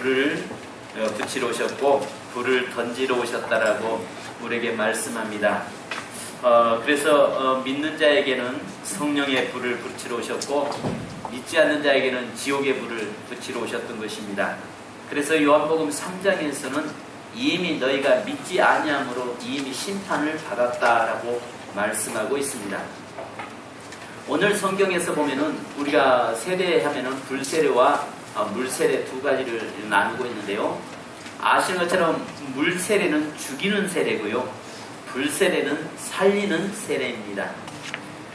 불을 붙이러 오셨고 불을 던지러 오셨다라고 우리에게 말씀합니다. 그래서 믿는 자에게는 성령의 불을 붙이러 오셨고 믿지 않는 자에게는 지옥의 불을 붙이러 오셨던 것입니다. 그래서 요한복음 3장에서는 이미 너희가 믿지 아니함으로 이미 심판을 받았다라고 말씀하고 있습니다. 오늘 성경에서 보면은 우리가 세례하면은 불세례와 물세례 두 가지를 나누고 있는데요. 아시는 것처럼 물세례는 죽이는 세례고요. 불세례는 살리는 세례입니다.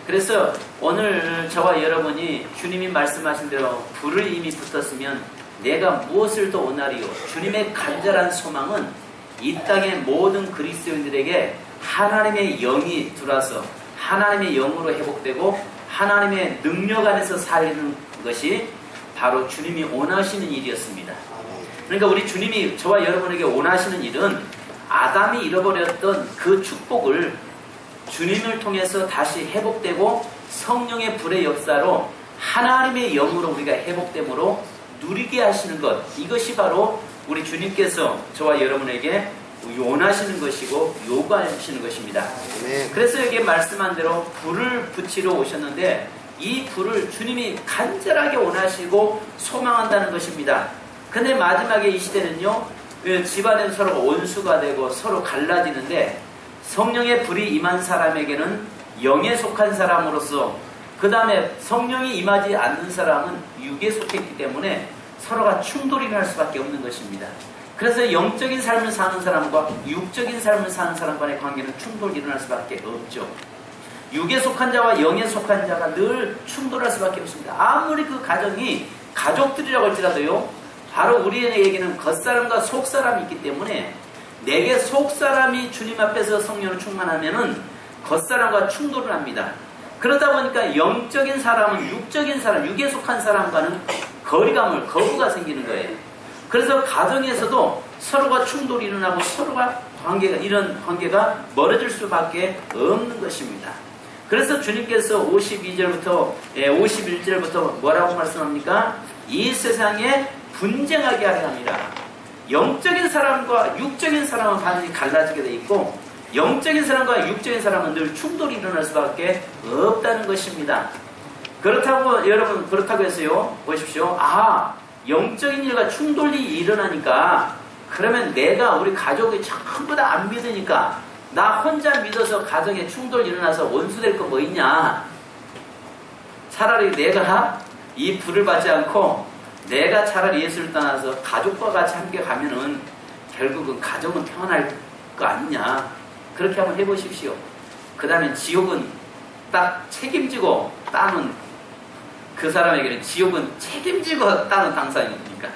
그래서 오늘 저와 여러분이 주님이 말씀하신 대로 불을 이미 붙었으면 내가 무엇을 더 원하리요? 주님의 간절한 소망은 이 땅의 모든 그리스도인들에게 하나님의 영이 들어와서 하나님의 영으로 회복되고 하나님의 능력 안에서 살리는 것이 바로 주님이 원하시는 일이었습니다. 그러니까 우리 주님이 저와 여러분에게 원하시는 일은 아담이 잃어버렸던 그 축복을 주님을 통해서 다시 회복되고 성령의 불의 역사로 하나님의 영으로 우리가 회복됨으로 누리게 하시는 것, 이것이 바로 우리 주님께서 저와 여러분에게 원하시는 것이고 요구하시는 것입니다. 그래서 여기 말씀한 대로 불을 붙이러 오셨는데 이 불을 주님이 간절하게 원하시고 소망한다는 것입니다. 근데 마지막에 이 시대는요, 집안에 서로 원수가 되고 서로 갈라지는데 성령의 불이 임한 사람에게는 영에 속한 사람으로서, 그 다음에 성령이 임하지 않는 사람은 육에 속했기 때문에 서로가 충돌이 날 수밖에 없는 것입니다. 그래서 영적인 삶을 사는 사람과 육적인 삶을 사는 사람 간의 관계는 충돌이 일어날 수밖에 없죠. 육에 속한 자와 영에 속한 자가 늘 충돌할 수밖에 없습니다. 아무리 그 가정이 가족들이라고 할지라도요, 바로 우리에게는 겉사람과 속사람이 있기 때문에 내게 속사람이 주님 앞에서 성령을 충만하면은 겉사람과 충돌을 합니다. 그러다 보니까 영적인 사람은 육적인 사람, 육에 속한 사람과는 거부가 생기는 거예요. 그래서 가정에서도 서로가 충돌이 일어나고 서로가 이런 관계가 멀어질 수밖에 없는 것입니다. 그래서 주님께서 52절부터 51절부터 뭐라고 말씀합니까? 이 세상에 분쟁하게 하려 함이라. 영적인 사람과 육적인 사람은 반드시 갈라지게 돼 있고 영적인 사람과 육적인 사람은 늘 충돌이 일어날 수밖에 없다는 것입니다. 그렇다고 여러분, 그렇다고 해서요, 보십시오. 영적인 일과 충돌이 일어나니까 그러면 내가 우리 가족이 전부 다 안 믿으니까 나 혼자 믿어서 가정에 충돌이 일어나서 원수될 거 뭐 있냐? 차라리 내가 이 불을 받지 않고 내가 차라리 예수를 떠나서 가족과 같이 함께 가면은 결국은 가정은 평안할 거 아니냐? 그렇게 한번 해보십시오. 그 다음에 지옥은 딱 책임지고 따는, 그 사람에게는 지옥은 책임지고 따는 당사입니까?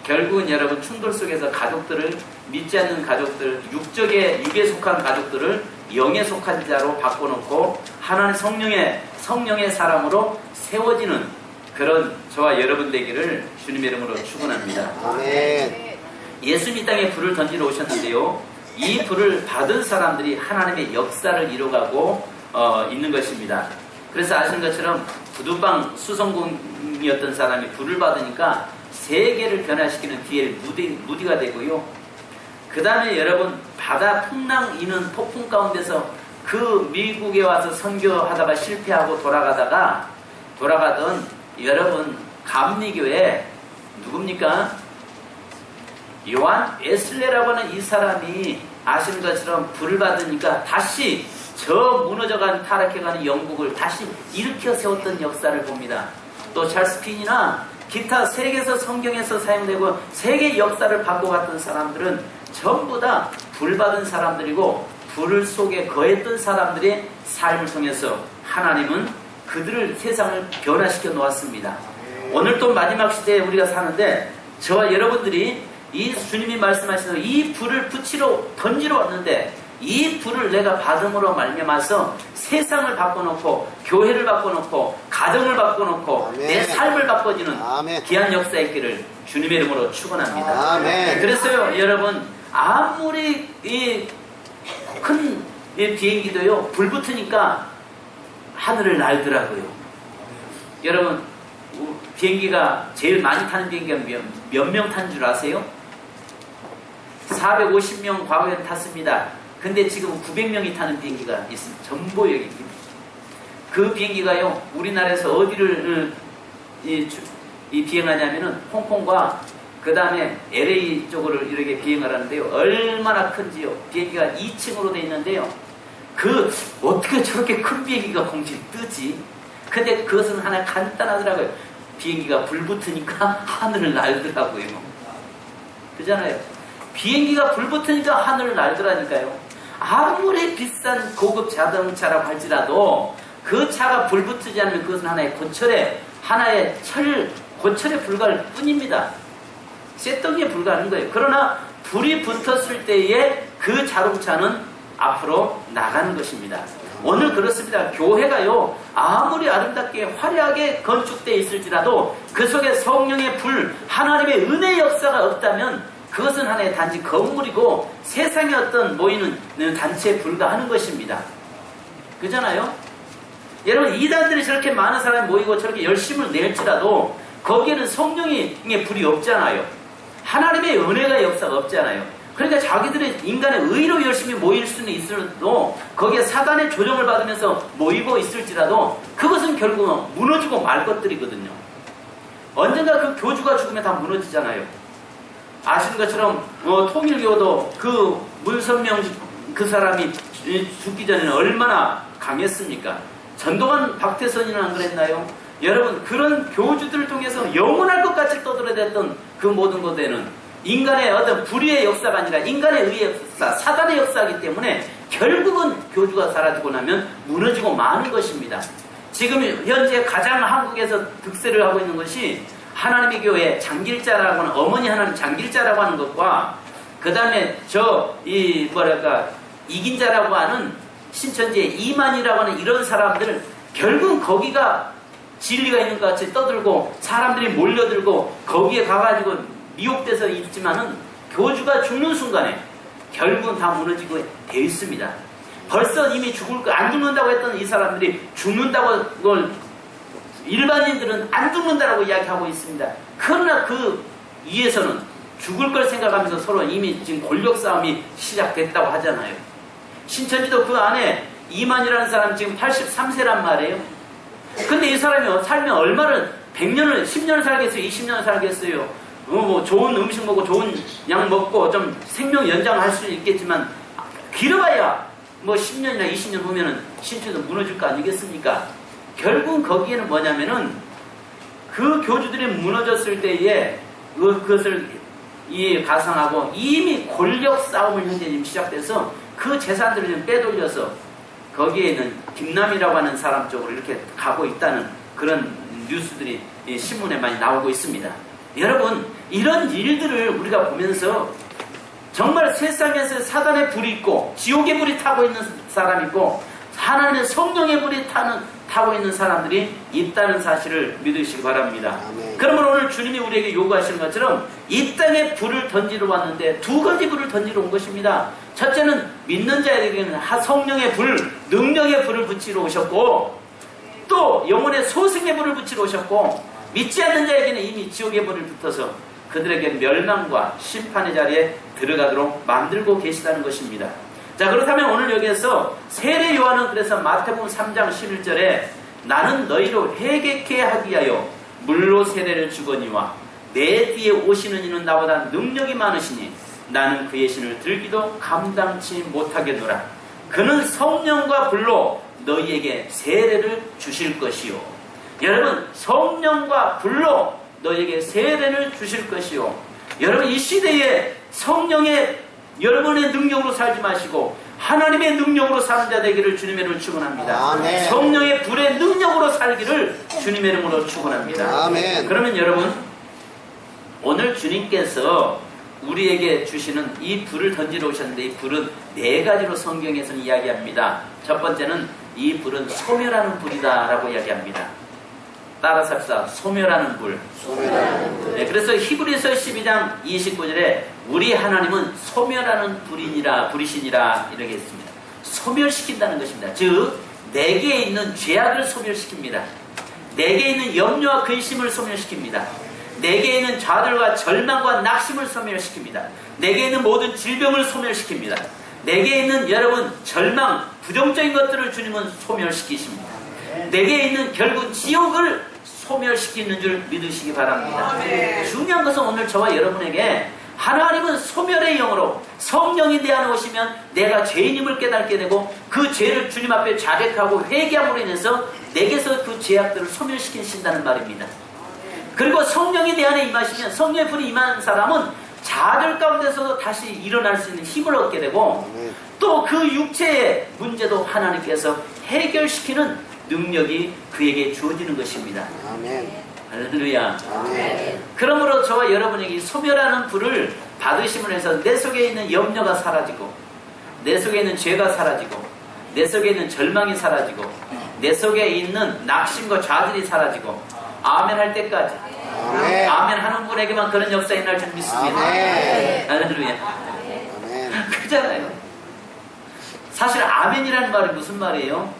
결국은 여러분 충돌 속에서 가족들을, 믿지 않는 가족들, 육에 속한 가족들을 영에 속한 자로 바꿔놓고 하나님 성령의 사람으로 세워지는 그런 저와 여러분 되기를 주님의 이름으로 축원합니다. 아멘. 예수님이 이 땅에 불을 던지러 오셨는데요, 이 불을 받은 사람들이 하나님의 역사를 이뤄가고 있는 것입니다. 그래서 아시는 것처럼 부두방 수성공이었던 사람이 불을 받으니까 세계를 변화시키는 뒤에 무디가 되고요. 그 다음에 여러분, 바다 풍랑 이는 폭풍 가운데서 그 미국에 와서 선교하다가 실패하고 돌아가던 여러분, 감리교회 누굽니까? 요한 웨슬레라고 하는 이 사람이 아시는 것처럼 불을 받으니까 다시 저 무너져간 타락해가는 영국을 다시 일으켜 세웠던 역사를 봅니다. 또 찰스 핀이나 기타 세계에서 성경에서 사용되고 세계 역사를 바꿔갔던 사람들은 전부 다 불 받은 사람들이고 불 속에 거했던 사람들의 삶을 통해서 하나님은 그들을 세상을 변화시켜 놓았습니다. 오늘 또 마지막 시대에 우리가 사는데 저와 여러분들이 이 주님이 말씀하시는 이 불을 던지러 왔는데 이 불을 내가 받음으로 말미암아서 세상을 바꿔놓고 교회를 바꿔놓고 가정을 바꿔놓고 아멘. 내 삶을 바꿔주는 아멘. 귀한 역사의 길을 주님의 이름으로 축원합니다. 아멘. 그래서요, 여러분, 아무리 큰 비행기도요 불 붙으니까 하늘을 날더라고요. 여러분, 비행기가 제일 많이 타는 비행기가 몇 명 탄 줄 아세요? 450명 과거에 탔습니다. 근데 지금 900명이 타는 비행기가 있습니다. 전보역이. 그 비행기가요, 우리나라에서 어디를 비행하냐면은 홍콩과 그 다음에 LA 쪽으로 이렇게 비행을 하는데요. 얼마나 큰지요. 비행기가 2층으로 돼 있는데요. 어떻게 저렇게 큰 비행기가 공중에 뜨지? 근데 그것은 하나 간단하더라고요. 비행기가 불 붙으니까 하늘을 날더라고요. 그잖아요. 비행기가 불 붙으니까 하늘을 날더라니까요. 아무리 비싼 고급 자동차라고 할지라도 그 차가 불 붙지 않으면 그것은 하나의 고철에 불과할 뿐입니다. 쇳덩이에 불과하는 거예요. 그러나 불이 붙었을 때에 그 자동차는 앞으로 나가는 것입니다. 오늘 그렇습니다. 교회가요, 아무리 아름답게 화려하게 건축되어 있을지라도 그 속에 성령의 불, 하나님의 은혜의 역사가 없다면 그것은 하나의 단지 건물이고 세상에 어떤 모이는 단체에 불과하는 것입니다. 그잖아요? 여러분, 이단들이 저렇게 많은 사람이 모이고 저렇게 열심을 낼지라도 거기에는 성령의 불이 없잖아요. 하나님의 은혜가 역사가 없잖아요. 그러니까 자기들의 인간의 의로 열심히 모일 수는 있어도 거기에 사단의 조정을 받으면서 모이고 있을지라도 그것은 결국은 무너지고 말 것들이거든요. 언젠가 그 교주가 죽으면 다 무너지잖아요. 아시는 것처럼 통일교도 그 문선명 그 사람이 죽기 전에는 얼마나 강했습니까? 전두환 박태선이는 안 그랬나요? 여러분, 그런 교주들을 통해서 영원할 것 같이 떠들어댔던 그 모든 것에는 인간의 어떤 불의의 역사가 아니라 인간의 의의 역사, 사단의 역사이기 때문에 결국은 교주가 사라지고 나면 무너지고 마는 것입니다. 지금 현재 가장 한국에서 득세를 하고 있는 것이 하나님의 교회 장길자라고 하는, 어머니 하나님 장길자라고 하는 것과 그 다음에 이긴자라고 하는 신천지의 이만이라고 하는 이런 사람들, 결국은 거기가 진리가 있는 것 같이 떠들고 사람들이 몰려들고 거기에 가가지고 미혹돼서 있지만은 교주가 죽는 순간에 결국은 다 무너지고 되어 있습니다. 벌써 이미 안 죽는다고 했던 이 사람들이 죽는다고, 그걸 일반인들은 안 죽는다라고 이야기하고 있습니다. 그러나 그 위에서는 죽을 걸 생각하면서 서로 이미 지금 권력 싸움이 시작됐다고 하잖아요. 신천지도 그 안에 이만이라는 사람 지금 83세란 말이에요. 근데 이 사람이 살면 얼마를 100년을 10년을 살겠어요? 20년을 살겠어요? 좋은 음식 먹고 좋은 약 먹고 좀 생명 연장할 수 있겠지만 길어봐야 10년이나 20년 후면은 신천지도 무너질 거 아니겠습니까? 결국은 거기에는 뭐냐면은 그 교주들이 무너졌을 때에 그것을 가상하고 이미 권력 싸움을 현재 지금 시작돼서 그 재산들을 좀 빼돌려서 거기에 있는 김남이라고 하는 사람 쪽으로 이렇게 가고 있다는 그런 뉴스들이 신문에 많이 나오고 있습니다. 여러분, 이런 일들을 우리가 보면서 정말 세상에서 사단의 불이 있고 지옥의 불이 타고 있는 사람이 있고 하나님의 성령의 불이 타고 있는 사람들이 있다는 사실을 믿으시기 바랍니다. 그러면 오늘 주님이 우리에게 요구하시는 것처럼 이 땅에 불을 던지러 왔는데 두 가지 불을 던지러 온 것입니다. 첫째는 믿는 자에게는 성령의 불, 능력의 불을 붙이러 오셨고, 또 영혼의 소생의 불을 붙이러 오셨고, 믿지 않는 자에게는 이미 지옥의 불을 붙어서 그들에게 멸망과 심판의 자리에 들어가도록 만들고 계시다는 것입니다. 자, 그렇다면 오늘 여기에서 세례 요한은 그래서 마태복음 3장 11절에 나는 너희로 회개케 하기 위하여 물로 세례를 주거니와 내 뒤에 오시는 이는 나보다 능력이 많으시니 나는 그의 신을 들기도 감당치 못하겠노라. 그는 성령과 불로 너희에게 세례를 주실 것이요. 여러분, 성령과 불로 너희에게 세례를 주실 것이요. 여러분, 이 시대에 성령의 여러분의 능력으로 살지 마시고 하나님의 능력으로 사는 자 되기를 주님의 이름으로 축원합니다. 아멘. 성령의 불의 능력으로 살기를 주님의 이름으로 축원합니다. 아멘. 그러면 여러분, 오늘 주님께서 우리에게 주시는 이 불을 던지러 오셨는데 이 불은 네 가지로 성경에서는 이야기합니다. 첫 번째는 이 불은 소멸하는 불이다 라고 이야기합니다. 따라서 합시다. 소멸하는 불. 네, 그래서 히브리서 12장 29절에 우리 하나님은 소멸하는 불이시니라 이렇게 했습니다. 소멸시킨다는 것입니다. 즉 내게 있는 죄악을 소멸시킵니다. 내게 있는 염려와 근심을 소멸시킵니다. 내게 있는 좌절과 절망과 낙심을 소멸시킵니다. 내게 있는 모든 질병을 소멸시킵니다. 내게 있는 여러분 절망, 부정적인 것들을 주님은 소멸시키십니다. 내게 있는 결국 지옥을 소멸시키는 줄 믿으시기 바랍니다. 중요한 것은 오늘 저와 여러분에게 하나님은 소멸의 영으로 성령이 내 안에 오시면 내가 죄인임을 깨닫게 되고 그 죄를 주님 앞에 자백하고 회개함으로 인해서 내게서 그 죄악들을 소멸시키신다는 말입니다. 그리고 성령이 내 안에 임하시면 성령의 불이 임한 사람은 좌절 가운데서도 다시 일어날 수 있는 힘을 얻게 되고 또 그 육체의 문제도 하나님께서 해결시키는 능력이 그에게 주어지는 것입니다. 아멘. 할렐루야. 아멘. 그러므로 저와 여러분에게 소멸하는 불을 받으심을 해서 내 속에 있는 염려가 사라지고 내 속에 있는 죄가 사라지고 내 속에 있는 절망이 사라지고 내 속에 있는 낙심과 좌절이 사라지고 아멘 할 때까지 아멘. 아멘 하는 분에게만 그런 역사가 일어날 줄 믿습니다. 아멘. 할렐루야. 아멘. 그렇잖아요. 사실 아멘이라는 말이 무슨 말이에요?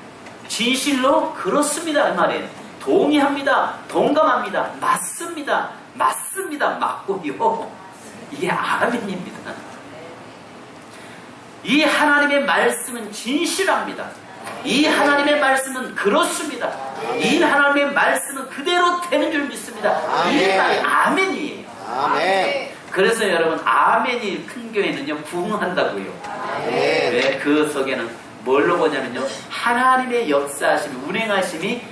진실로 그렇습니다 이 말이에요. 동의합니다. 동감합니다. 맞습니다. 맞습니다. 맞고요. 이게 아멘입니다. 이 하나님의 말씀은 진실합니다. 이 하나님의 말씀은 그렇습니다. 이 하나님의 말씀은 그대로 되는 줄 믿습니다. 이 말이 아멘이에요. 아멘. 그래서 여러분 아멘이 큰 교회는요 부흥한다고요. 왜? 그 속에는 뭘로 보냐면요 하나님의 역사하심이 운행하심이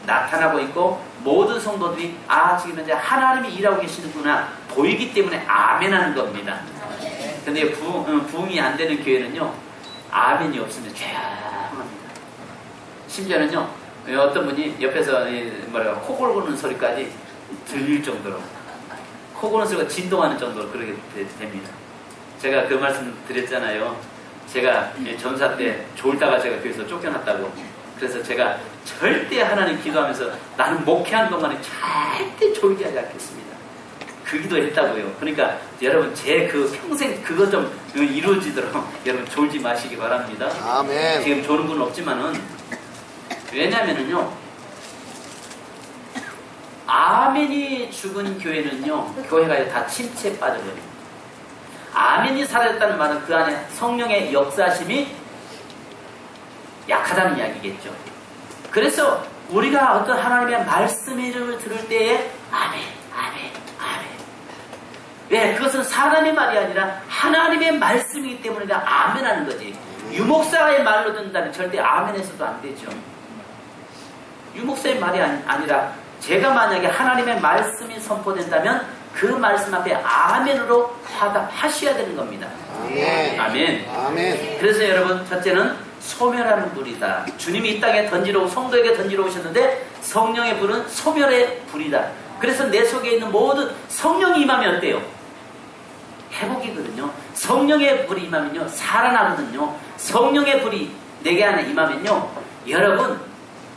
나타나고 있고 모든 성도들이 아 지금 현재 하나님이 일하고 계시는구나 보이기 때문에 아멘 하는 겁니다. 근데 부흥이 안 되는 교회는요 아멘이 없으면 조용합니다. 심지어는요 어떤 분이 옆에서 코 골고는 소리까지 들릴 정도로 코 고는 소리가 진동하는 정도로 그렇게 됩니다. 제가 그 말씀 드렸잖아요. 제가 전사 때 졸다가 제가 교회에서 쫓겨났다고. 그래서 제가 절대 하나님 기도하면서 나는 목회한 동안에 절대 졸게 하지 않겠습니다. 그 기도했다고요. 그러니까 여러분 제 그 평생 그거 좀 이루어지도록 여러분 졸지 마시기 바랍니다. 아멘. 지금 조는 분 없지만은 왜냐면은요 아멘이 죽은 교회는요 교회가 다 침체에 빠져버립니다. 아멘이 사라졌다는 말은 그 안에 성령의 역사심이 약하다는 이야기겠죠. 그래서 우리가 어떤 하나님의 말씀을 들을 때에 아멘, 아멘, 아멘. 왜? 그것은 사람의 말이 아니라 하나님의 말씀이기 때문에 아멘 하는 거지. 유목사의 말로 듣는다면 절대 아멘 해서도 안 되죠. 유목사의 말이 아니라 제가 만약에 하나님의 말씀이 선포된다면 그 말씀 앞에 아멘으로 화답하셔야 되는 겁니다. 아멘. 아멘. 아멘. 그래서 여러분 첫째는 소멸하는 불이다. 주님이 이 땅에 던지러 성도에게 던지러 오셨는데 성령의 불은 소멸의 불이다. 그래서 내 속에 있는 모든 성령이 임하면 어때요? 회복이거든요. 성령의 불이 임하면요 살아나거든요. 성령의 불이 내게 안에 임하면요 여러분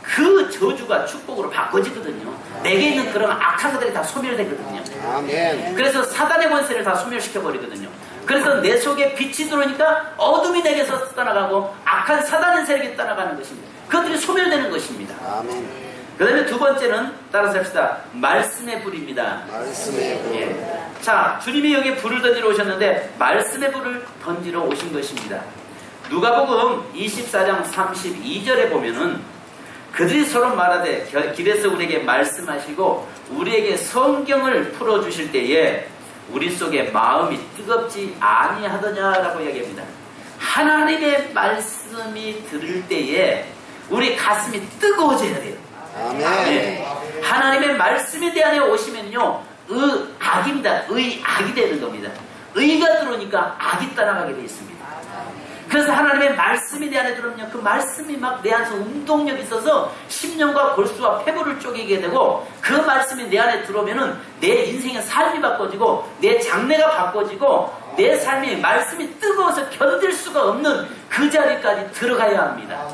그 저주가 축복으로 바꿔지거든요. 내게 있는 그런 악한 것들이 다 소멸되거든요. 아멘. 그래서 사단의 권세를 다 소멸시켜버리거든요. 그래서 내 속에 빛이 들어오니까 어둠이 내게서 떠나가고 악한 사단의 세력이 떠나가는 것입니다. 그것들이 소멸되는 것입니다. 아멘. 그 다음에 두 번째는 따라서 합시다. 말씀의 불입니다. 말씀의 불. 예. 자, 주님이 여기 불을 던지러 오셨는데 말씀의 불을 던지러 오신 것입니다. 누가복음 24장 32절에 보면은 그들이 서로 말하되 길에서 우리에게 말씀하시고 우리에게 성경을 풀어주실 때에 우리 속에 마음이 뜨겁지 아니하더냐라고 이야기합니다. 하나님의 말씀이 들을 때에 우리 가슴이 뜨거워져야 돼요. 아멘. 네. 하나님의 말씀이 내 안에 오시면요 악입니다. 악이 되는 겁니다. 의가 들어오니까 악이 떠나가게 되어 있습니다. 그래서 하나님의 말씀이 내 안에 들어오면 그 말씀이 막 내 안에서 운동력이 있어서 심령과 골수와 폐부를 쪼개게 되고 그 말씀이 내 안에 들어오면은 내 인생의 삶이 바꿔지고 내 장래가 바꿔지고 내 삶이 말씀이 뜨거워서 견딜 수가 없는 그 자리까지 들어가야 합니다.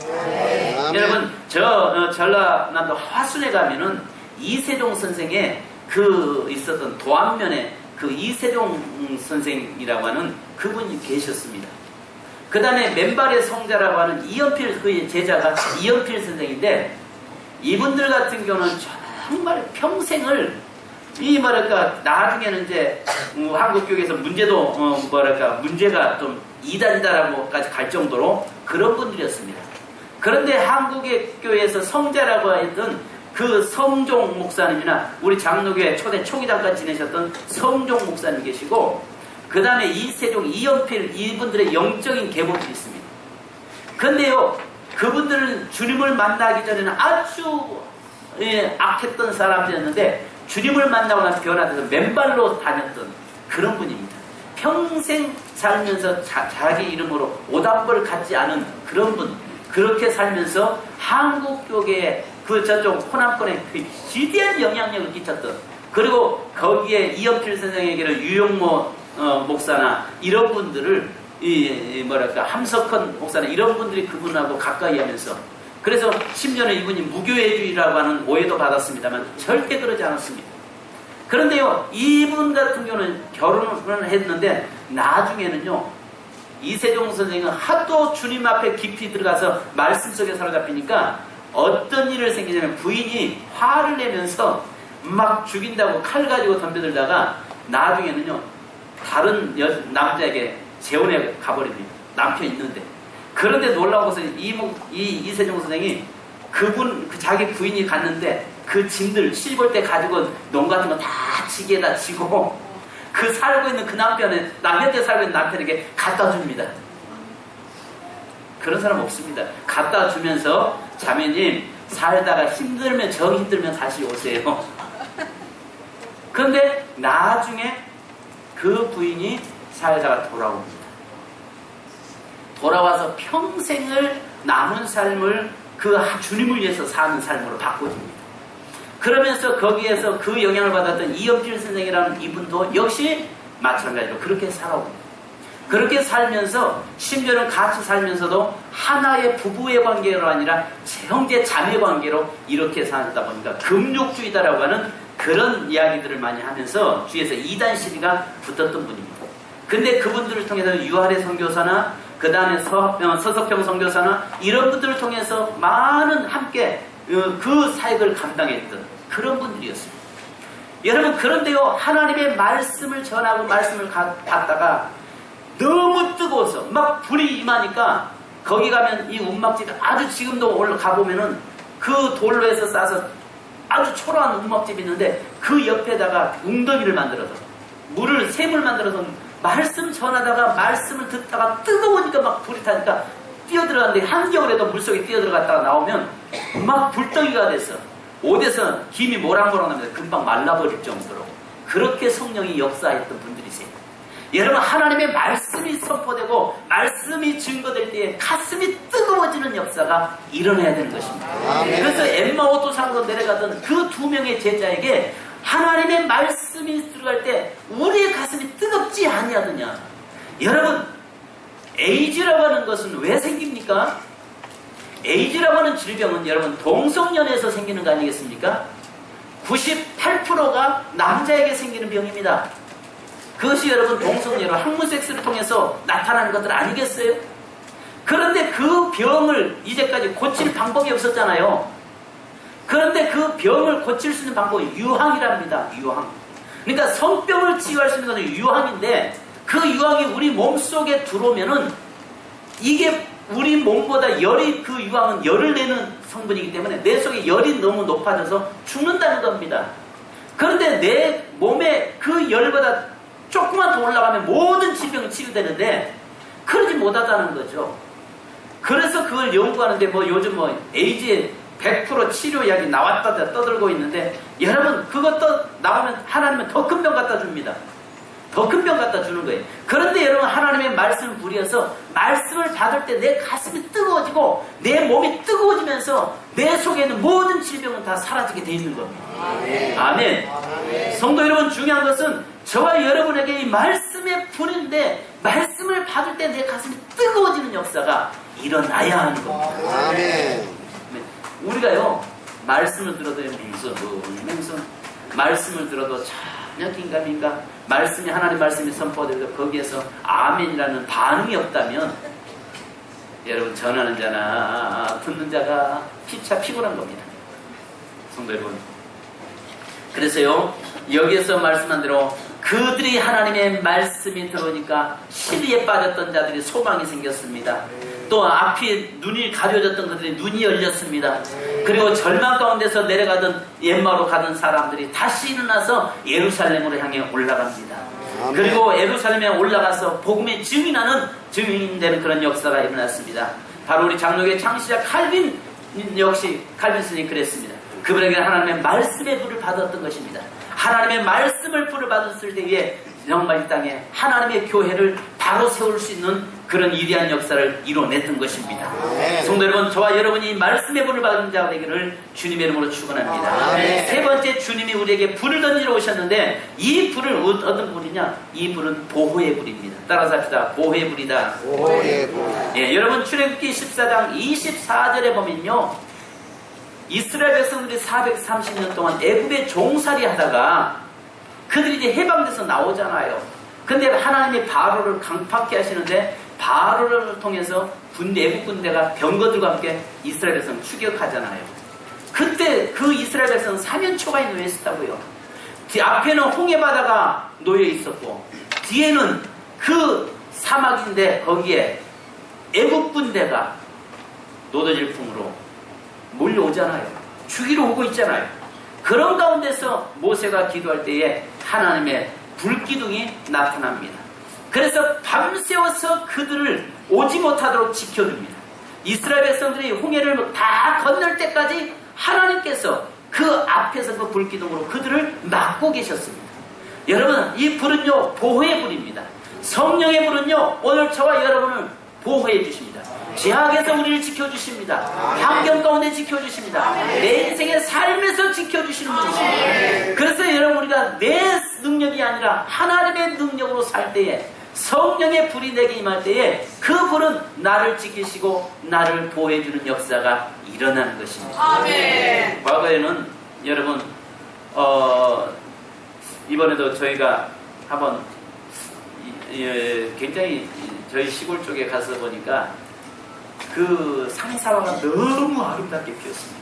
아멘. 여러분 전라남도 화순에 가면은 이세종 선생의 그 있었던 도안면에 그 이세종 선생이라고 하는 그분이 계셨습니다. 그 다음에 맨발의 성자라고 하는 이연필 그의 제자가 이연필 선생인데 이분들 같은 경우는 정말 평생을 이 뭐랄까 나중에는 이제 한국교회에서 문제도 문제가 좀 이단이다라고까지 갈 정도로 그런 분들이었습니다. 그런데 한국의 교회에서 성자라고 했던 그 성종 목사님이나 우리 장로교회 초대 초기장까지 지내셨던 성종 목사님 계시고, 그 다음에 이세종, 이연필 이분들의 영적인 계보들이 있습니다. 근데요, 그분들은 주님을 만나기 전에는 아주 악했던 사람들이었는데 주님을 만나고 나서 변화돼서 맨발로 다녔던 그런 분입니다. 평생 살면서 자기 이름으로 오답을 갖지 않은 그런 분, 그렇게 살면서 한국교계에 그 저쪽 호남권에 그 지대한 영향력을 끼쳤던, 그리고 거기에 이연필 선생에게는 유용모 목사나 이런 분들을 함석헌 목사나 이런 분들이 그분하고 가까이 하면서, 그래서 심지어는 이분이 무교회주의라고 하는 오해도 받았습니다만 절대 그러지 않았습니다. 그런데요, 이분 같은 경우는 결혼을 했는데 나중에는요, 이세종 선생은 하도 주님 앞에 깊이 들어가서 말씀 속에 사로잡히니까 어떤 일을 생기냐면 부인이 화를 내면서 막 죽인다고 칼 가지고 덤벼들다가 나중에는요, 다른 남자에게 재혼해 가버립니다. 남편 있는데. 그런데 놀라운 것은 이세종 선생이 자기 부인이 갔는데 그 짐들 시골 때 가지고 농 같은 거 다 지게에다 지고 그 살고 있는 그 현재 살고 있는 남편에게 갖다 줍니다. 그런 사람 없습니다. 갖다 주면서 자매님 살다가 정 힘들면 다시 오세요. 그런데 나중에 그 부인이 살다가 돌아옵니다. 돌아와서 평생을 남은 삶을 그 주님을 위해서 사는 삶으로 바꿔줍니다. 그러면서 거기에서 그 영향을 받았던 이연필 선생이라는 이분도 역시 마찬가지로 그렇게 살아옵니다. 그렇게 살면서 심지어는 같이 살면서도 하나의 부부의 관계가 아니라 형제 자매 관계로 이렇게 살다 보니까 금욕주의다라고 하는 그런 이야기들을 많이 하면서 주위에서 이단 시비가 붙었던 분입니다. 근데 그분들을 통해서 유아래 선교사나 그 다음에 서석평 선교사나 이런 분들을 통해서 많은 함께 그 사역을 감당했던 그런 분들이었습니다. 여러분, 그런데요, 하나님의 말씀을 전하고 말씀을 받다가 너무 뜨거워서 막 불이 임하니까 거기 가면 이 움막집 아주 지금도 가보면은 그 돌로 해서 싸서 아주 초라한 움막집이 있는데 그 옆에다가 웅덩이를 만들어서 샘을 만들어서 말씀 전하다가 말씀을 듣다가 뜨거우니까 막 불이 타니까 뛰어들어갔는데 한겨울에도 물속에 뛰어들어갔다가 나오면 막 불덩이가 됐어. 옷에서 김이 모락모락 나면서 금방 말라버릴 정도로 그렇게 성령이 역사했던 분들이세요. 여러분, 하나님의 말씀이 선포되고 말씀이 증거될 때에 가슴이 뜨거워지는 역사가 일어나야 되는 것입니다. 아멘. 그래서 엠마오 도상으로 내려가던 그 2명의 제자에게 하나님의 말씀이 들어갈 때 우리의 가슴이 뜨겁지 아니하느냐. 여러분, 에이즈라고 하는 것은 왜 생깁니까? 에이즈라고 하는 질병은 여러분 동성연애에서 생기는 거 아니겠습니까? 98%가 남자에게 생기는 병입니다. 그것이 여러분 동성애로 학문섹스를 통해서 나타나는 것들 아니겠어요? 그런데 그 병을 이제까지 고칠 방법이 없었잖아요. 그런데 그 병을 고칠 수 있는 방법이 유황이랍니다. 유황. 그러니까 성병을 치유할 수 있는 것은 유황인데 그 유황이 우리 몸속에 들어오면은 이게 우리 몸보다 그 유황은 열을 내는 성분이기 때문에 내 속에 열이 너무 높아져서 죽는다는 겁니다. 그런데 내 몸에 그 열보다 조금만 더 올라가면 모든 질병이 치유되는데 그러지 못하다는 거죠. 그래서 그걸 연구하는데 요즘 에이즈 100% 치료약이 나왔다 떠들고 있는데 여러분, 그것도 나오면 하나님은 더 큰 병 갖다 줍니다. 더 큰 병 갖다 주는 거예요. 그런데 여러분, 하나님의 말씀을 부려서 말씀을 받을 때 내 가슴이 뜨거워지고 내 몸이 뜨거워지면서 내 속에 있는 모든 질병은 다 사라지게 돼 있는 겁니다. 아멘. 아멘. 아멘. 성도 여러분, 중요한 것은 저와 여러분에게 이 말씀의 불인데 말씀을 받을 때 내 가슴이 뜨거워지는 역사가 일어나야 하는 겁니다. 아멘. 우리가요, 말씀을 들어도 맹손 말씀을 들어도 전혀 긴가민가 말씀이 하나님 말씀이 선포되고 거기에서 아멘이라는 반응이 없다면 여러분, 전하는 자나 듣는 자가 피차 피곤한 겁니다. 성도 여러분. 그래서요, 여기에서 말씀한 대로 그들이 하나님의 말씀이 들어오니까 시리에 빠졌던 자들이 소망이 생겼습니다. 또 앞이 눈이 가려졌던 그들이 눈이 열렸습니다. 그리고 절망 가운데서 내려가던 옛마로 가던 사람들이 다시 일어나서 예루살렘으로 향해 올라갑니다. 아멘. 그리고 예루살렘에 올라가서 복음의 증인되는 그런 역사가 일어났습니다. 바로 우리 장로교의 창시자 칼빈 역시 칼빈 스님이 그랬습니다. 그분에게 하나님의 말씀의 불을 받았던 것입니다. 하나님의 말씀을 불을 받았을 때에 정말 이 땅에 하나님의 교회를 바로 세울 수 있는 그런 위대한 역사를 이뤄냈던 것입니다. 아멘. 성도 여러분, 저와 여러분이 말씀의 불을 받은 자가 되기를 주님의 이름으로 축원합니다. 아멘. 세 번째, 주님이 우리에게 불을 던지러 오셨는데 이 불은 어떤 불이냐? 이 불은 보호의 불입니다. 따라서 합시다. 보호의 불이다. 보호의 불. 예, 여러분 출애굽기 14장 24절에 보면요, 이스라엘 백성들이 430년 동안 애굽에 종살이 하다가 그들이 이제 해방돼서 나오잖아요. 근데 하나님이 바로를 강팍케 하시는데 바로를 통해서 애국 군대가 병거들과 함께 이스라엘 백성을 추격하잖아요. 그때 그 이스라엘 백성은 사면초가에 놓여 있었다고요. 앞에는 홍해바다가 놓여 있었고 뒤에는 그 사막인데 거기에 애국 군대가 노도질풍으로 몰려오잖아요. 죽이러 오고 있잖아요. 그런 가운데서 모세가 기도할 때에 하나님의 불기둥이 나타납니다. 그래서 밤새워서 그들을 오지 못하도록 지켜줍니다. 이스라엘 백성들이 홍해를 다 건널 때까지 하나님께서 그 앞에서 그 불기둥으로 그들을 막고 계셨습니다. 여러분, 이 불은요, 보호의 불입니다. 성령의 불은요, 오늘 저와 여러분을 보호해 주십니다. 죄악에서 우리를 지켜주십니다. 환경 가운데 지켜주십니다. 내 인생의 삶에서 지켜주시는 분이십니다. 그래서 여러분, 우리가 내 능력이 아니라 하나님의 능력으로 살 때에, 성령의 불이 내게 임할 때에 그 불은 나를 지키시고 나를 보호해주는 역사가 일어나는 것입니다. 아멘. 과거에는 여러분 이번에도 저희가 한번 굉장히 저희 시골 쪽에 가서 보니까 그 상사화가 너무 아름답게 피었습니다.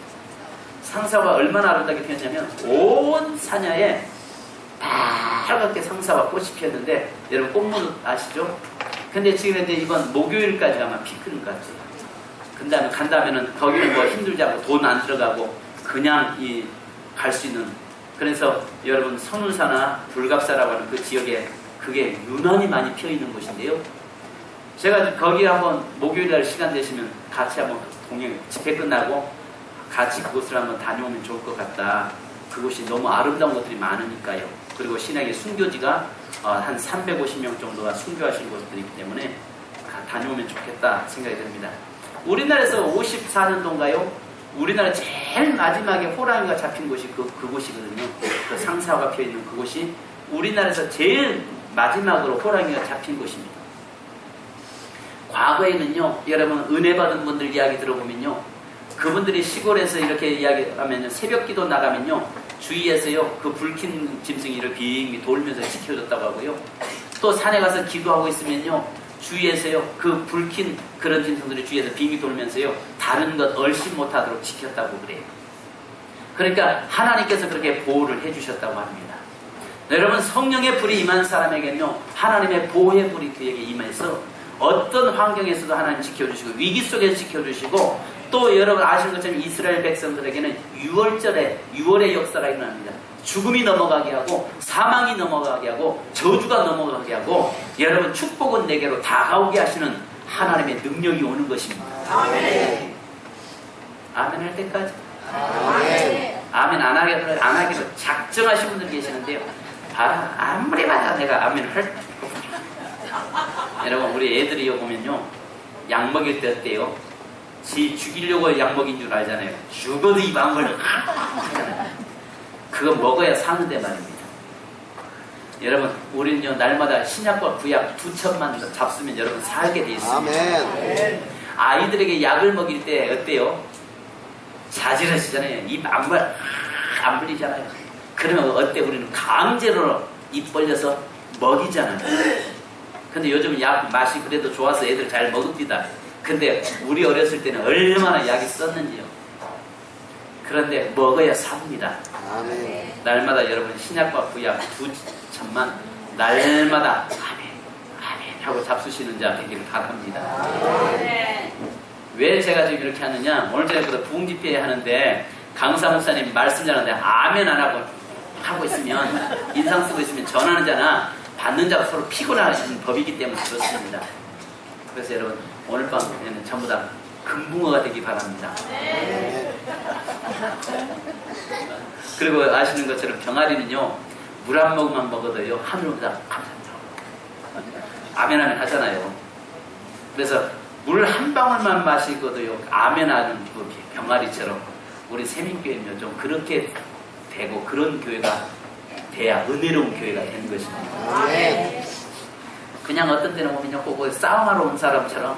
상사화가 얼마나 아름답게 피었냐면 온 산야에 빨갛게 상사화 꽃이 피었는데, 여러분 꽃무도 아시죠? 근데 지금 이번 목요일까지 아마 피크는 것 같아요. 근데 간다면은 거기는 뭐 힘들지 않고 돈 안 들어가고 그냥 갈 수 있는, 그래서 여러분 선운사나 불갑사라고 하는 그 지역에 그게 유난히 많이 피어 있는 곳인데요. 제가 거기 한번 목요일날 시간 되시면 같이 한번 집회 끝나고 같이 그곳을 한번 다녀오면 좋을 것 같다. 그곳이 너무 아름다운 것들이 많으니까요. 그리고 신약의 순교지가 한 350명 정도가 순교하신 곳들이기 때문에 다녀오면 좋겠다 생각이 듭니다. 우리나라에서 54년도인가요? 우리나라 제일 마지막에 호랑이가 잡힌 곳이 그곳이거든요. 그 상사화가 피어있는 그곳이 우리나라에서 제일 마지막으로 호랑이가 잡힌 곳입니다. 과거에는요, 여러분 은혜 받은 분들 이야기 들어보면요, 그분들이 시골에서 이렇게 이야기하면요, 새벽 기도 나가면요, 주위에서요 그 불킨 짐승이를 빙 돌면서 지켜줬다고 하고요, 또 산에 가서 기도하고 있으면요, 주위에서요 그 불킨 그런 짐승들이 주위에서 빙이 돌면서요 다른 것 얼씬 못하도록 지켰다고 그래요. 그러니까 하나님께서 그렇게 보호를 해주셨다고 합니다. 여러분, 성령의 불이 임한 사람에게는요, 하나님의 보호의 불이 그에게 임해서 어떤 환경에서도 하나님 지켜주시고 위기 속에서 지켜주시고, 또 여러분 아시는 것처럼 이스라엘 백성들에게는 6월의 역사가 일어납니다. 죽음이 넘어가게 하고 사망이 넘어가게 하고 저주가 넘어가게 하고, 여러분 축복은 내게로 다가오게 하시는 하나님의 능력이 오는 것입니다. 아멘. 아멘 할 때까지. 아멘. 아멘 안 하기로 작정하신 분들 계시는데요, 아무리 봐도 내가 아멘 할 여러분, 우리 애들이 보면요, 약 먹일 때 어때요? 지 죽이려고 약 먹인 줄 알잖아요. 죽어도 입 안 벌려 하잖아요. 그거 먹어야 사는데 말입니다. 여러분, 우리는요 날마다 신약과 구약 2천만 잡수면 여러분 살게 돼 있습니다. 아멘. 아이들에게 약을 먹일 때 어때요? 자지러지잖아요. 입 안 벌리잖아요. 그러면 어때? 우리는 강제로 입 벌려서 먹이잖아요. 근데 요즘 약 맛이 그래도 좋아서 애들 잘 먹읍니다. 근데 우리 어렸을 때는 얼마나 약이 썼는지요. 그런데 먹어야 삽니다. 아멘. 날마다 여러분 신약과 구약 두 천만 날마다 아멘 아멘 하고 잡수시는 자 되기를 바랍니다. 왜 제가 지금 이렇게 하느냐, 오늘 저녁부터 부흥집회 하는데 강사 목사님 말씀 잘하는데 아멘 안 하고 있으면 인상 쓰고 있으면 전하는 자나 받는 자가 서로 피곤하신 법이기 때문에 그렇습니다. 그래서 여러분 오늘 밤에는 전부 다 금붕어가 되기 바랍니다. 그리고 아시는 것처럼 병아리는요 물 한 모금만 먹어도요 하늘보다 감사합니다 아멘 아멘 하잖아요. 그래서 물 한 방울만 마시고도요 아멘 하는 그 병아리처럼 우리 세민교회는요 좀 그렇게 되고 그런 교회가 돼야 은혜로운 교회가 되는 것입니다. 아멘. 그냥 어떤 때는 보면요 꼭 싸움하러 온 사람처럼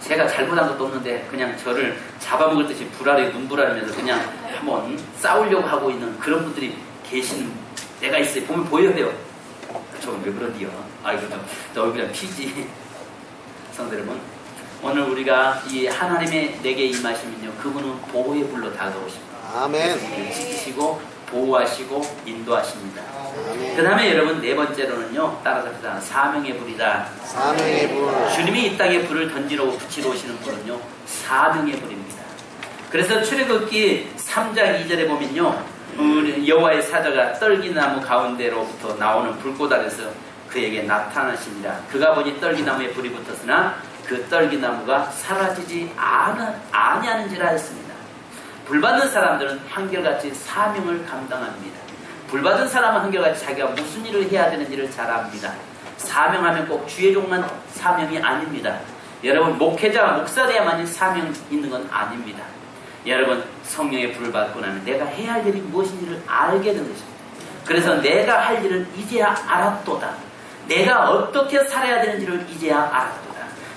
제가 잘못한 것도 없는데 그냥 저를 잡아먹을 듯이 불알에 눈불알면서 그냥 한번 싸우려고 하고 있는 그런 분들이 계시는 때가 있어요. 보면 보여요. 저는 왜 그런디요? 아이고 저 얼굴이 피지. 성도 여러분, 오늘 우리가 이 하나님의 내게 임하시면요 그분은 보호의 불로 다가오십니다. 아멘. 지키시고 보호하시고 인도하십니다. 아멘. 그 다음에 여러분 네 번째로는요 따라잡히다 사명의 불이다. 사명의 불. 주님이 이 땅에 불을 던지러 붙이러 오시는 불은요 사명의 불입니다. 그래서 출애굽기 3장 2절에 보면요 여호와의 사자가 떨기나무 가운데로부터 나오는 불꽃 아래서 그에게 나타나십니다. 그가 보니 떨기나무에 불이 붙었으나 그 떨기나무가 사라지지 아니하는지라 했습니다. 불받는 사람들은 한결같이 사명을 감당합니다. 불받은 사람은 한결같이 자기가 무슨 일을 해야 되는지를 잘 압니다. 사명하면 꼭 주의 종만 사명이 아닙니다. 여러분 목회자가 목사돼야만이 사명 있는 건 아닙니다. 여러분 성령의 불을 받고 나면 내가 해야 할 일이 무엇인지를 알게 되는 것입니다. 그래서 내가 할 일을 이제야 알았도다. 내가 어떻게 살아야 되는지를 이제야 알았도다.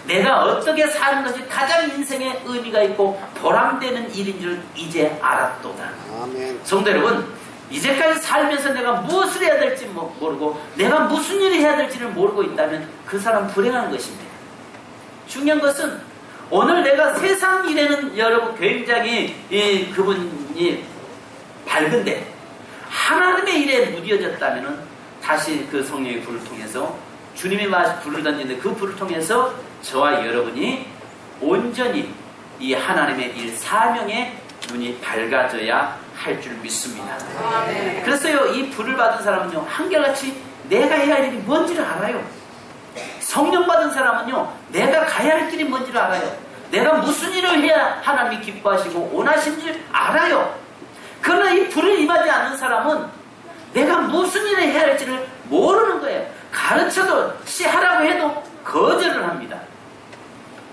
내가 어떻게 사는 것이 가장 인생에 의미가 있고 보람되는 일인지를 이제 알았도다. 아멘. 성도 여러분, 이제까지 살면서 내가 무엇을 해야 될지 모르고 내가 무슨 일을 해야 될지를 모르고 있다면 그 사람 불행한 것입니다. 중요한 것은 오늘 내가 세상 일에는 여러분 굉장히 그분이 밝은데 하나님의 일에 무뎌졌다면 다시 그 성령의 불을 통해서 주님이 불을 던지는데 그 불을 통해서 저와 여러분이 온전히 이 하나님의 일 사명에 눈이 밝아져야 할 줄 믿습니다. 그래서요 이 불을 받은 사람은요 한결같이 내가 해야 할 일이 뭔지를 알아요. 성령 받은 사람은요 내가 가야 할 길이 뭔지를 알아요. 내가 무슨 일을 해야 하나님이 기뻐하시고 원하신지를 알아요. 그러나 이 불을 임하지 않는 사람은 내가 무슨 일을 해야 할지를 모르는 거예요. 가르쳐도 시하라고 해도 거절을 합니다.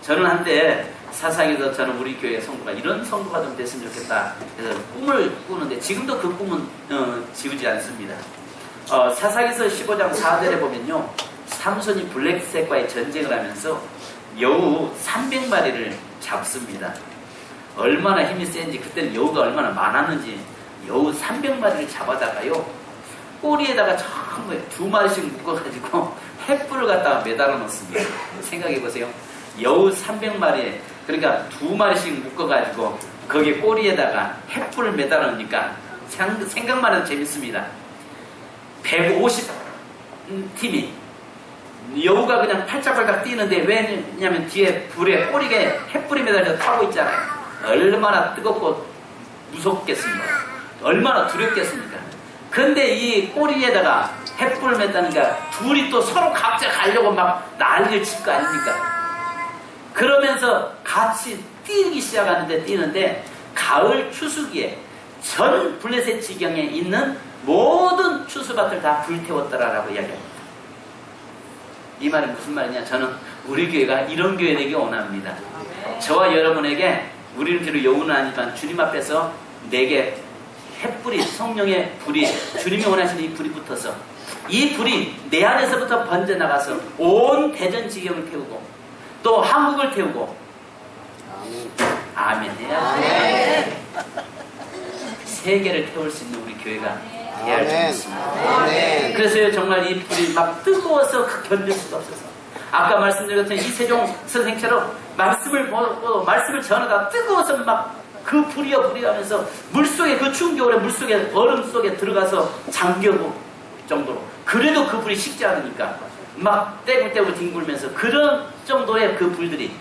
저는 한때 사상에서 저는 우리 교회 성도가 이런 성도가 좀 됐으면 좋겠다 그래서 꿈을 꾸는데 지금도 그 꿈은 지우지 않습니다. 사상에서 15장 4절에 보면요 삼손이 블랙색과의 전쟁을 하면서 여우 300마리를 잡습니다. 얼마나 힘이 센지 그때는 여우가 얼마나 많았는지 여우 300마리를 잡아다가요 꼬리에다가 전부 2마리씩 묶어가지고 횃불을 갖다가 매달아 놓습니다. 생각해보세요. 여우 300마리에 그러니까 2마리씩 묶어가지고 거기에 꼬리에다가 횃불을 매달아 놓으니까 생각만 해도 재밌습니다. 150팀이 여우가 그냥 팔짝팔짝 뛰는데 왜냐면 뒤에 불에 꼬리에 횃불이 매달려서 타고 있잖아요. 얼마나 뜨겁고 무섭겠습니까? 얼마나 두렵겠습니까? 근데 이 꼬리에다가 횃불을 매다니까 둘이 또 서로 각자 가려고 막 난리를 칠 거 아닙니까? 그러면서 같이 뛰는데 가을 추수기에 전 블레셋 지경에 있는 모든 추수밭을 다 불태웠더라라고 이야기합니다. 이 말은 무슨 말이냐? 저는 우리 교회가 이런 교회 되기 원합니다. 저와 여러분에게 우리는 비록 여우는 아니지만 주님 앞에서 내게 횃불이 성령의 불이 주님이 원하시는 이 불이 붙어서 이 불이 내 안에서부터 번져나가서 온 대전 지경을 태우고 또 한국을 태우고 아멘 해야지. 세계를 태울 수 있는 우리 교회가 해야 할 줄 믿습니다. 그래서 정말 이 불이 막 뜨거워서 견딜 수가 없어서 아까 말씀드렸던 이세종 선생처럼 말씀을 보고 말씀을 전하다 뜨거워서 막 그 불이여 하면서 물속에, 그 추운 겨울에 물속에, 얼음 속에 들어가서 잠겨고 정도로. 그래도 그 불이 식지 않으니까 막 떼굴떼굴 뒹굴면서 그런 정도의 그 불들이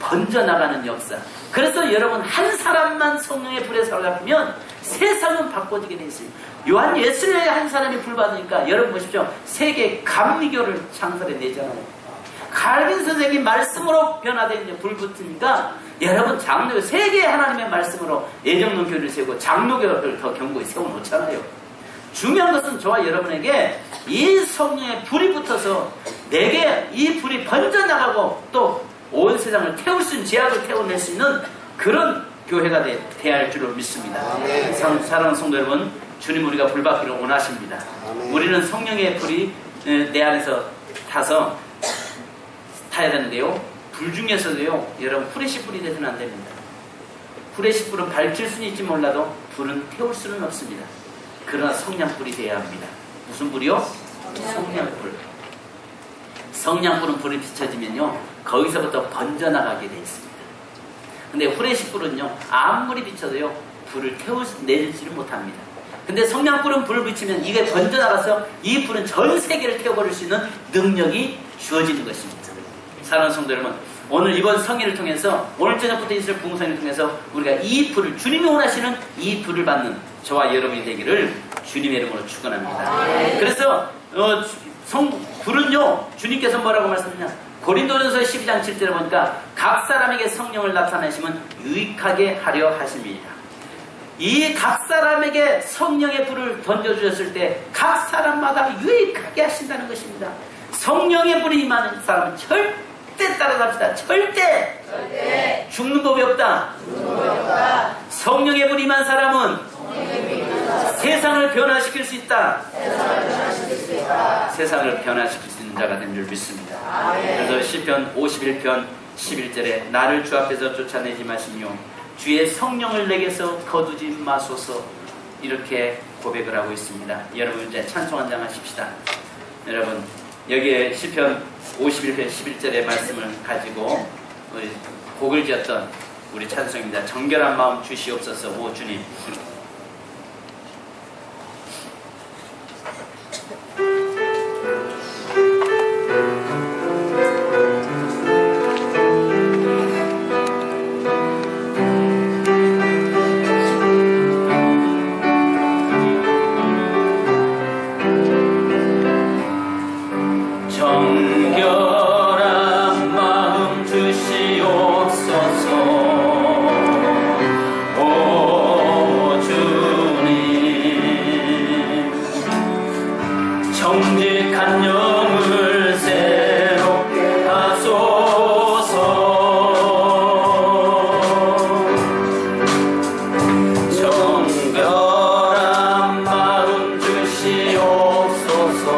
번져나가는 역사. 그래서 여러분, 한 사람만 성령의 불에 사로잡히면 세상은 바꿔지게 돼 있어요. 요한 예수의 한 사람이 불 받으니까 여러분 보십시오. 세계 감리교를 창설해 내잖아요. 갈빈 선생님 말씀으로 변화된 불 붙으니까 여러분, 장로, 세계 하나님의 말씀으로 예정론 교회를 세우고 장로교를 더 견고히 세워놓잖아요. 중요한 것은 저와 여러분에게 이 성령의 불이 붙어서 내게 이 불이 번져나가고 또 온 세상을 태울 수 있는, 죄악을 태워낼 수 있는 그런 교회가 돼야 할 줄로 믿습니다. 아멘. 사랑하는 성도 여러분, 주님 우리가 불 받기를 원하십니다. 아멘. 우리는 성령의 불이 내 안에서 타야 되는데요, 불 중에서도요, 여러분, 후레쉬 불이 돼서는 안 됩니다. 후레쉬 불은 밝힐 수는 있지 몰라도 불은 태울 수는 없습니다. 그러나 성냥불이 돼야 합니다. 무슨 불이요? 성냥불. 성냥불은 불이 비춰지면요, 거기서부터 번져나가게 되어 있습니다. 근데 후레쉬불은요, 아무리 비춰도요, 불을 내지를 못합니다. 근데 성냥불은 불을 비치면 이게 번져나가서 이 불은 전 세계를 태워버릴 수 있는 능력이 주어지는 것입니다. 사랑하는 성도 여러분, 오늘 이번 성회를 통해서, 오늘 저녁부터 있을 부흥성회를 통해서 우리가 이 불을, 주님이 원하시는 이 불을 받는 저와 여러분이 되기를 주님의 이름으로 축원합니다. 그래서 불은요, 주님께서 뭐라고 말씀하냐, 고린도전서 12장 7절에 보니까 각 사람에게 성령을 나타내시면 유익하게 하려 하심이니라. 이 각 사람에게 성령의 불을 던져주셨을 때 각 사람마다 유익하게 하신다는 것입니다. 성령의 불이 임하는 사람은 절대 따라갑시다. 절대 죽는 법이 없다. 성령의 불이 임한 사람은 세상을 변화시킬 수 있다. 세상을 변화시킬 수 있는 자가 된 줄 믿습니다. 그래서 시편 51편 11절에 나를 주 앞에서 쫓아내지 마시며 주의 성령을 내게서 거두지 마소서, 이렇게 고백을 하고 있습니다. 여러분, 이제 찬송 한 장 하십시다. 여러분, 여기에 시편 51편 11절의 말씀을 가지고 곡을 지었던 우리 찬송입니다. 정결한 마음 주시옵소서. 오 주님. 정결한 마음 주시옵소서. 오 주님, 정직한 영을 새롭게 하소서. 정결한 마음 주시옵소서.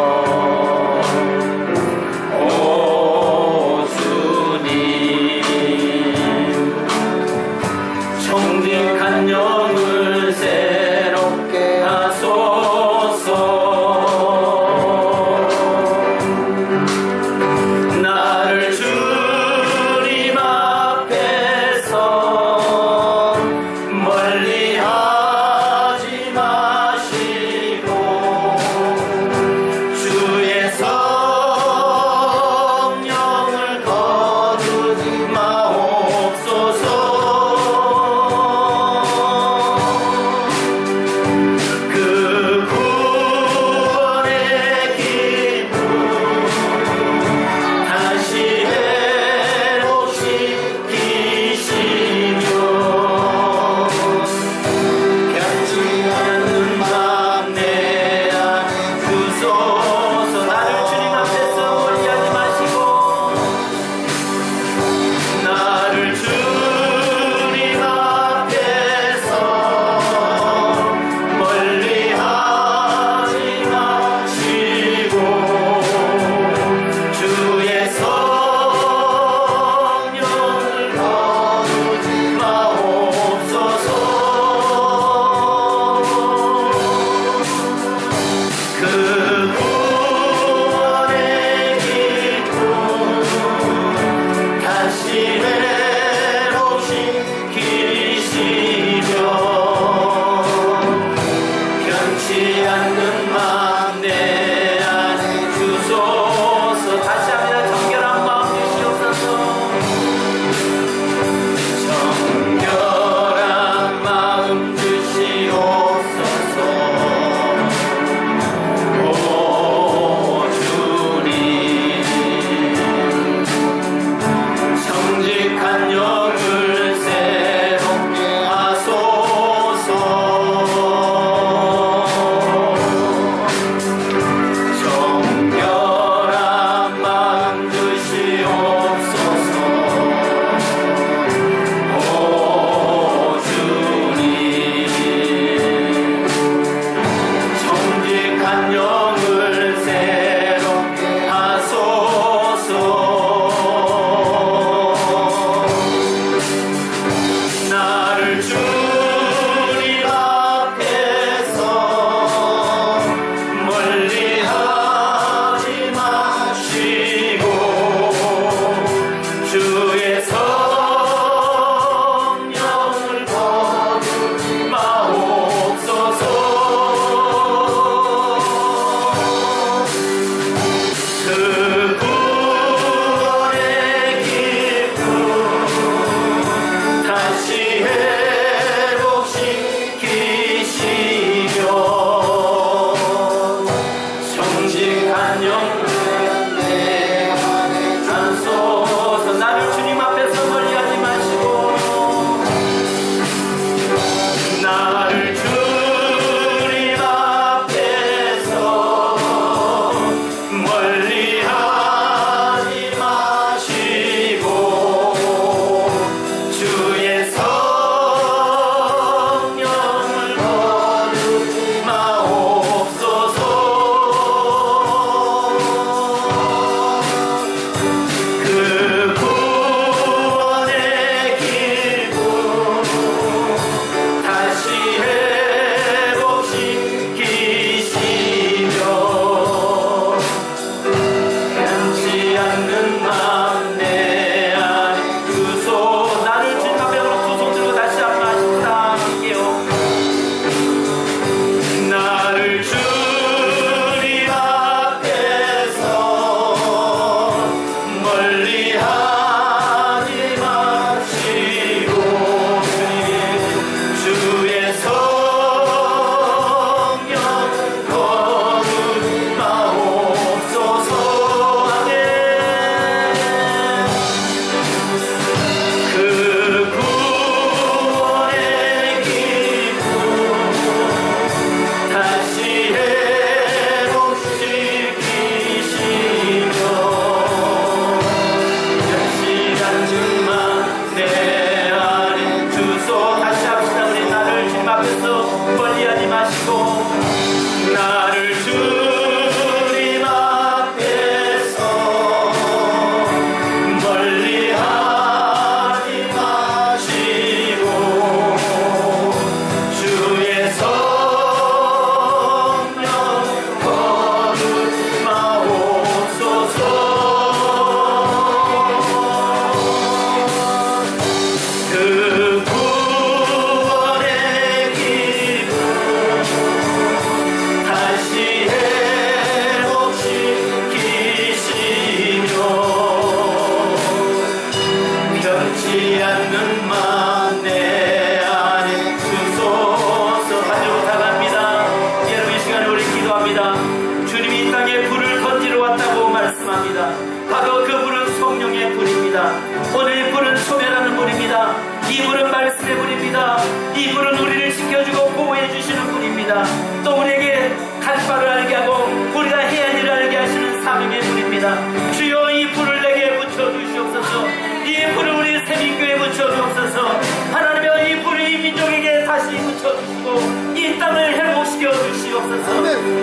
말씀합니다. 바로 그 불은 성령의 불입니다. 오늘 이 불은 소멸하는 불입니다. 이 불은 말씀의 불입니다. 이 불은 우리를 지켜주고 보호해 주시는 불입니다. 또 우리에게 갈 바를 알게 하고 우리가 해야 할 일을 알게 하시는 사명의 불입니다. 주여 이 불을 내게 붙여주시옵소서. 이 불을 우리 세민교회에 붙여주옵소서. 하나님여 이 불을 이 민족에게 다시 붙여주시고 이 땅을 회복시켜 주시옵소서.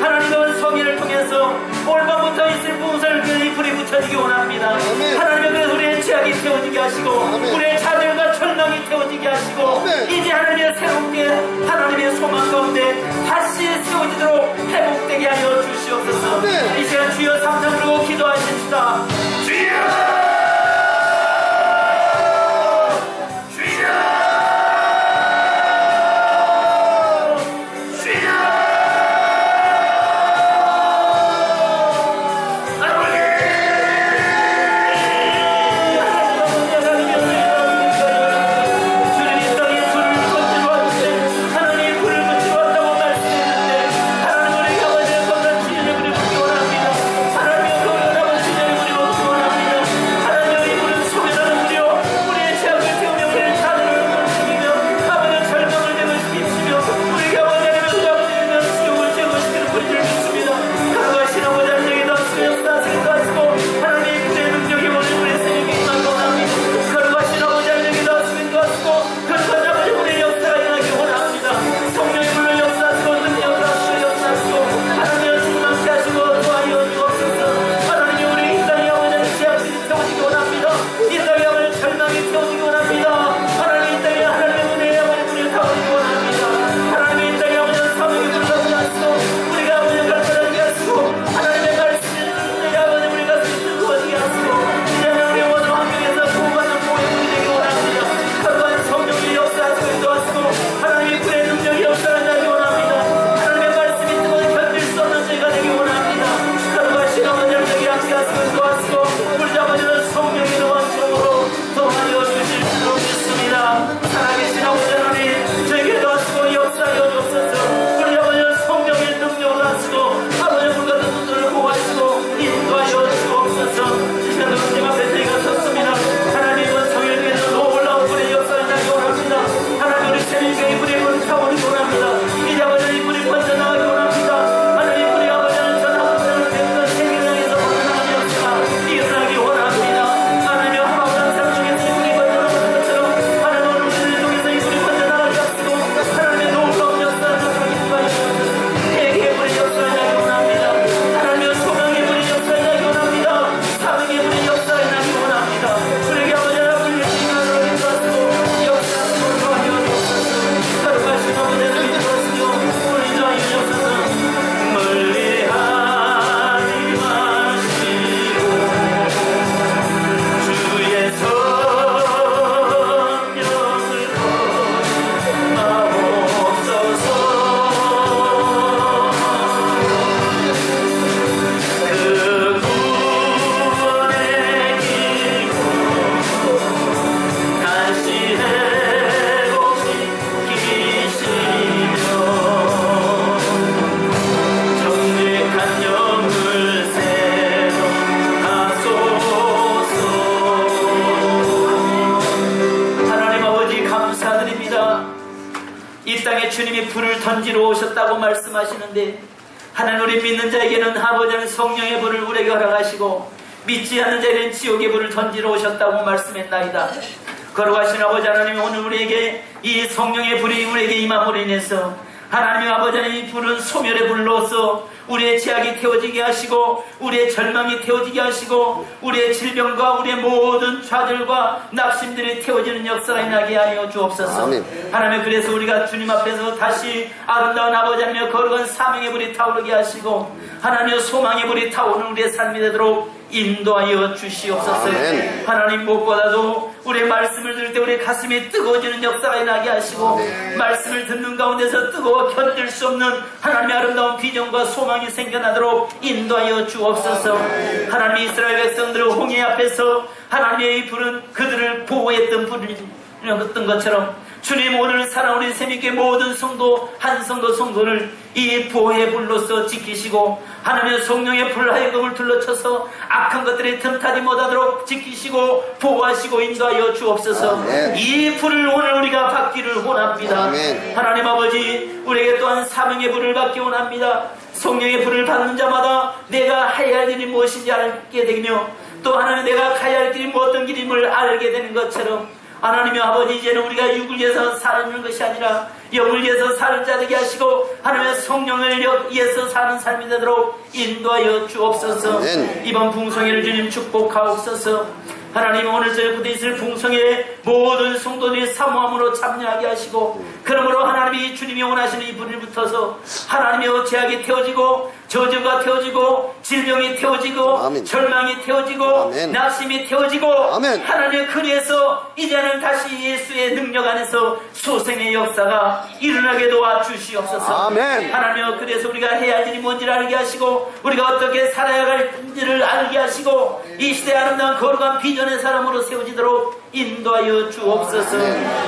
하나님여 성인을 통해서 올밤부터 있을 풍선을 이 불이 붙여지기 원합니다. 하나님여 그래서 우리의 죄악이 태워지게 하시고 우리의 자들과 절망이 태워지게 하시고 이제 하나님의 새롭게 하나님의 소망 가운데 다시 세워지도록 회복되게 하여 주시옵소서. 이 시간 주여 삼성 부르고 기도하십시다. 주여! 주님이 불을 던지러 오셨다고 말씀하시는데 하나님 우리 믿는 자에게는 아버지는 성령의 불을 우리에게 허락하시고 믿지 않는 자에게는 지옥의 불을 던지러 오셨다고 말씀했나이다. 거룩하신 아버지 하나님 오늘 우리에게 이 성령의 불이 우리에게 임함으로 인해서 하나님의 아버지 하나님 이 불은 소멸의 불로서 우리의 죄악이 태워지게 하시고 우리의 절망이 태워지게 하시고 우리의 질병과 우리의 모든 좌절과 낙심들이 태워지는 역사가 나게 하여 주옵소서. 아멘. 하나님 그래서 우리가 주님 앞에서 다시 아름다운 아버지 하나님의 거룩한 사명의 불이 타오르게 하시고 하나님의 소망의 불이 타오르는 우리의 삶이 되도록 인도하여 주시옵소서. 아멘. 하나님 무엇보다도 우리의 말씀을 들을 때 우리의 가슴이 뜨거워지는 역사가 나게 하시고 말씀을 듣는 가운데서 뜨거워 견딜 수 없는 하나님의 아름다운 비전과 소망이 생겨나도록 인도하여 주옵소서. 하나님 이스라엘 백성들의 홍해 앞에서 하나님의 이 불은 그들을 보호했던 불이었던 것처럼 주님, 오늘 살아오는 새벽의 모든 성도, 한 성도 성도를 이 보혜의 불로서 지키시고 하나님의 성령의 불하여금을 둘러쳐서 악한 것들의 틈타지 못하도록 지키시고 보호하시고 인도하여 주옵소서. 아멘. 이 불을 오늘 우리가 받기를 원합니다. 아멘. 하나님 아버지, 우리에게 또한 사명의 불을 받기 원합니다. 성령의 불을 받는 자마다 내가 해야 할 일이 무엇인지 알게 되며 또 하나님 내가 가야 할 길이 어떤 길임을 알게 되는 것처럼 하나님의 아버지, 이제는 우리가 육을 위해서 사는 것이 아니라 영을 위해서 사는 자 되게 하시고 하나님의 성령을 위해서 사는 삶이 되도록 인도하여 주옵소서. 아멘. 이번 풍성회를 주님 축복하옵소서. 하나님, 오늘 저녁부터 있을 풍성회에 모든 성도들이 사모함으로 참여하게 하시고 그러므로 하나님이 주님이 원하시는 이 불을 붙어서 하나님의 죄악이 태워지고 저주가 태워지고 질병이 태워지고 아멘. 절망이 태워지고 아멘. 낙심이 태워지고 아멘. 하나님의 그리에서 이제는 다시 예수의 능력 안에서 소생의 역사가 일어나게 도와주시옵소서. 아멘. 하나님, 그래서 우리가 해야 할 일이 뭔지를 알게 하시고 우리가 어떻게 살아야 할지를 알게 하시고 이 시대의 아름다운 거룩한 비전의 사람으로 세워지도록 인도하여 주옵소서.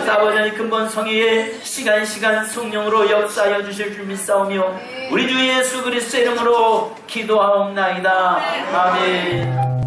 아버지, 근본 성회에 시간 성령으로 역사하여 주실 줄 믿사오며 우리 주 예수 그리스도의 이름으로 기도하옵나이다. 아멘.